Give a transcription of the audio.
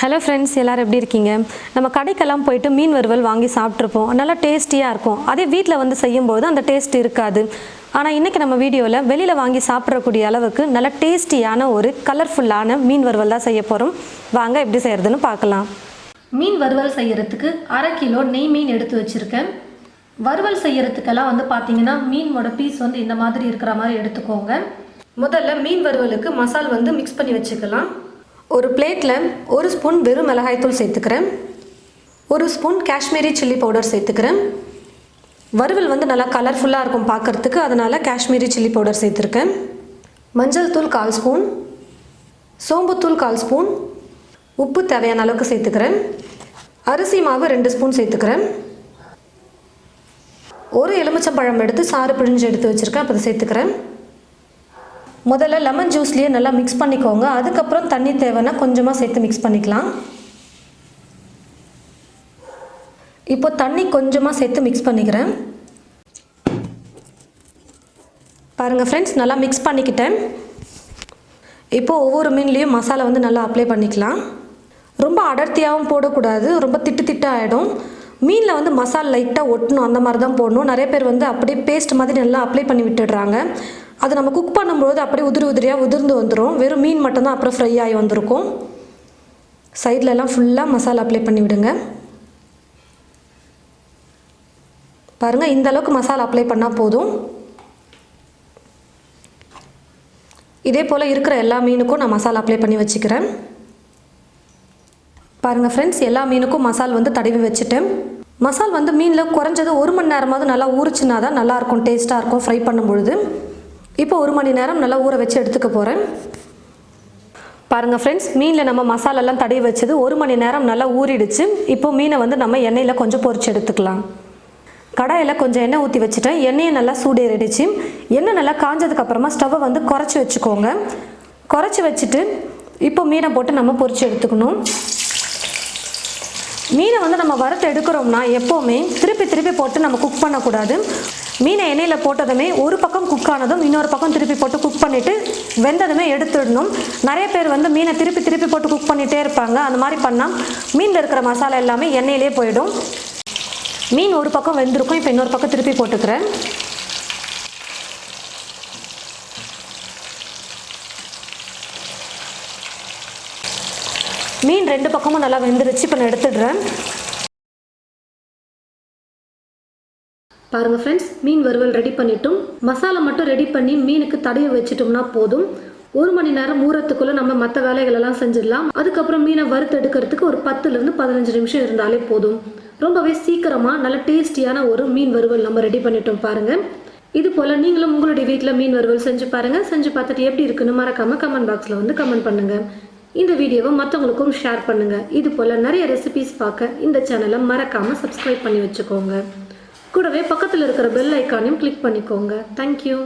Hello friends, எல்லாரும் எப்படி இருக்கீங்க? நம்ம கடைக்கெல்லாம் போயிட்டு மீன் வறுவல் வாங்கி சாப்பிட்ருப்போம். நல்லா டேஸ்டியாக இருக்கும். அதே வீட்டில் வந்து செய்யும்போது அந்த டேஸ்ட் இருக்காது. ஆனால் இன்றைக்கி நம்ம வீடியோவில் வெளியில் வாங்கி சாப்பிடக்கூடிய அளவுக்கு நல்ல டேஸ்டியான ஒரு கலர்ஃபுல்லான மீன் வறுவல் தான் செய்ய போகிறோம். வாங்க எப்படி செய்கிறதுன்னு பார்க்கலாம். மீன் வறுவல் செய்கிறதுக்கு 1/2 கிலோ நெய் மீன் எடுத்து வச்சுருக்கேன். வறுவல் செய்கிறதுக்கெல்லாம் வந்து பார்த்திங்கன்னா மீனோட பீஸ் வந்து இந்த மாதிரி இருக்கிற மாதிரி எடுத்துக்கோங்க. முதல்ல மீன் வறுவலுக்கு மசால் வந்து மிக்ஸ் பண்ணி வச்சுக்கலாம். ஒரு பிளேட்டில் 1 ஸ்பூன் வெறும் மிளகாய்த்தூள் சேர்த்துக்கிறேன். 1 ஸ்பூன் காஷ்மீரி சில்லி பவுடர் சேர்த்துக்கிறேன். வறுவல் வந்து நல்லா கலர்ஃபுல்லாக இருக்கும் பார்க்குறதுக்கு, அதனால் காஷ்மீரி சில்லி பவுடர் சேர்த்துருக்கேன். மஞ்சள் தூள் 1/4 ஸ்பூன், சோம்புத்தூள் 1/4 ஸ்பூன், உப்பு தேவையான அளவுக்கு சேர்த்துக்கிறேன். அரிசி மாவு 2 ஸ்பூன் சேர்த்துக்கிறேன். ஒரு எலுமிச்சம்பழம் எடுத்து சாறு பிழிஞ்சு எடுத்து வச்சுருக்கேன், அப்போ சேர்த்துக்கிறேன். முதல்ல லெமன் ஜூஸ்லேயே நல்லா மிக்ஸ் பண்ணிக்கோங்க. அதுக்கப்புறம் தண்ணி தேவைன்னா கொஞ்சமாக சேர்த்து மிக்ஸ் பண்ணிக்கலாம். இப்போ தண்ணி கொஞ்சமாக சேர்த்து மிக்ஸ் பண்ணிக்கிறேன். பாருங்கள் ஃப்ரெண்ட்ஸ், நல்லா மிக்ஸ் பண்ணிக்கிட்டேன். இப்போது ஒவ்வொரு மீன்லேயும் மசாலா வந்து நல்லா அப்ளை பண்ணிக்கலாம். ரொம்ப அடர்த்தியாகவும் போடக்கூடாது, ரொம்ப திட்டு ஆகிடும். மீனில் வந்து மசாலா லைட்டாக ஒட்டணும், அந்த மாதிரி தான் போடணும். நிறைய பேர் வந்து அப்படியே பேஸ்ட் மாதிரி நல்லா அப்ளை பண்ணி விட்டுடுறாங்க. அது நம்ம குக் பண்ணும்போது அப்படியே உதிரியாக உதிர்ந்து வந்துடும். வெறும் மீன் மட்டும்தான் அப்புறம் ஃப்ரை ஆகி வந்திருக்கும். சைட்லலாம் ஃபுல்லாக மசாலா அப்ளை பண்ணி விடுங்க. பாருங்கள், இந்த அளவுக்கு மசாலா அப்ளை பண்ணால் போதும். இதே போல் இருக்கிற எல்லா மீனுக்கும் நான் மசாலா அப்ளை பண்ணி வச்சுக்கிறேன். பாருங்கள் ஃப்ரெண்ட்ஸ், எல்லா மீனுக்கும் மசால் வந்து தடவி வச்சுட்டேன். மசால் வந்து மீனில் குறைஞ்சது 1 மணி நேரமாவது நல்லா ஊறிச்சினா தான் நல்லாயிருக்கும், டேஸ்ட்டாக இருக்கும் ஃப்ரை பண்ணும்பொழுது. இப்போ 1 மணி நேரம் நல்லா ஊற வச்சு எடுத்துக்க போகிறேன். பாருங்கள் ஃப்ரெண்ட்ஸ், மீனில் நம்ம மசாலாலாம் தடவி வச்சது 1 மணி நேரம் நல்லா ஊறிடுச்சு. இப்போ மீனை வந்து நம்ம எண்ணெயில் கொஞ்சம் பொரிச்சு எடுத்துக்கலாம். கடாயில் கொஞ்சம் எண்ணெய் ஊற்றி வச்சுட்டேன். எண்ணெயை நல்லா சூடேறிடுச்சு. எண்ணெய் நல்லா காஞ்சதுக்கப்புறமா ஸ்டவ்வை வந்து குறைச்சி வச்சுக்கோங்க. குறைச்சி வச்சுட்டு இப்போ மீனை போட்டு நம்ம பொரிச்சு எடுத்துக்கணும். மீனை வந்து நம்ம வறுத்து எடுக்கிறோம்னா எப்போவுமே திருப்பி போட்டு நம்ம குக் பண்ணக்கூடாது. மீனை எண்ணெயில் போட்டதுமே ஒரு பக்கம் குக் ஆனதும் இன்னொரு பக்கம் திருப்பி போட்டு குக் பண்ணிவிட்டு வெந்ததுமே எடுத்துடணும். நிறைய பேர் வந்து மீனை திருப்பி போட்டு குக் பண்ணிகிட்டே இருப்பாங்க. அந்த மாதிரி பண்ணால் மீனில் இருக்கிற மசாலா எல்லாமே எண்ணெயிலே போயிடும். மீன் ஒரு பக்கம் வெந்திருக்கும். இப்போ இன்னொரு பக்கம் திருப்பி போட்டுக்கிறேன். மீன் 2 பக்கமும் நல்லா வெந்துருச்சு. இப்போ நான் எடுத்துடுறேன். பாருங்கள் ஃப்ரெண்ட்ஸ், மீன் வறுவல் ரெடி பண்ணிட்டோம். மசாலா மட்டும் ரெடி பண்ணி மீனுக்கு தடவி வச்சிட்டோம்னா போதும். 1 மணி நேரம் ஊறத்துக்குள்ளே நம்ம மற்ற வேலைகளெல்லாம் செஞ்சிடலாம். அதுக்கப்புறம் மீனை வறுத்து எடுக்கிறதுக்கு ஒரு 10லேருந்து 15 நிமிஷம் இருந்தாலே போதும். ரொம்பவே சீக்கிரமாக நல்ல டேஸ்டியான ஒரு மீன் வறுவல் நம்ம ரெடி பண்ணிட்டோம். பாருங்கள், இது போல் நீங்களும் உங்களுடைய வீட்டில் மீன் வறுவல் செஞ்சு பாருங்கள். செஞ்சு பார்த்துட்டு எப்படி இருக்குன்னு மறக்காமல் கமெண்ட் பாக்ஸில் வந்து கமெண்ட் பண்ணுங்கள். இந்த வீடியோவை மற்றவங்களுக்கும் ஷேர் பண்ணுங்கள். இது போல் நிறைய ரெசிபீஸ் பார்க்க இந்த சேனலை மறக்காமல் சப்ஸ்கிரைப் பண்ணி வச்சுக்கோங்க. கூடவே பக்கத்தில் இருக்கிற பெல் ஐக்கானையும் கிளிக் பண்ணிக்கோங்க. தேங்க்யூ.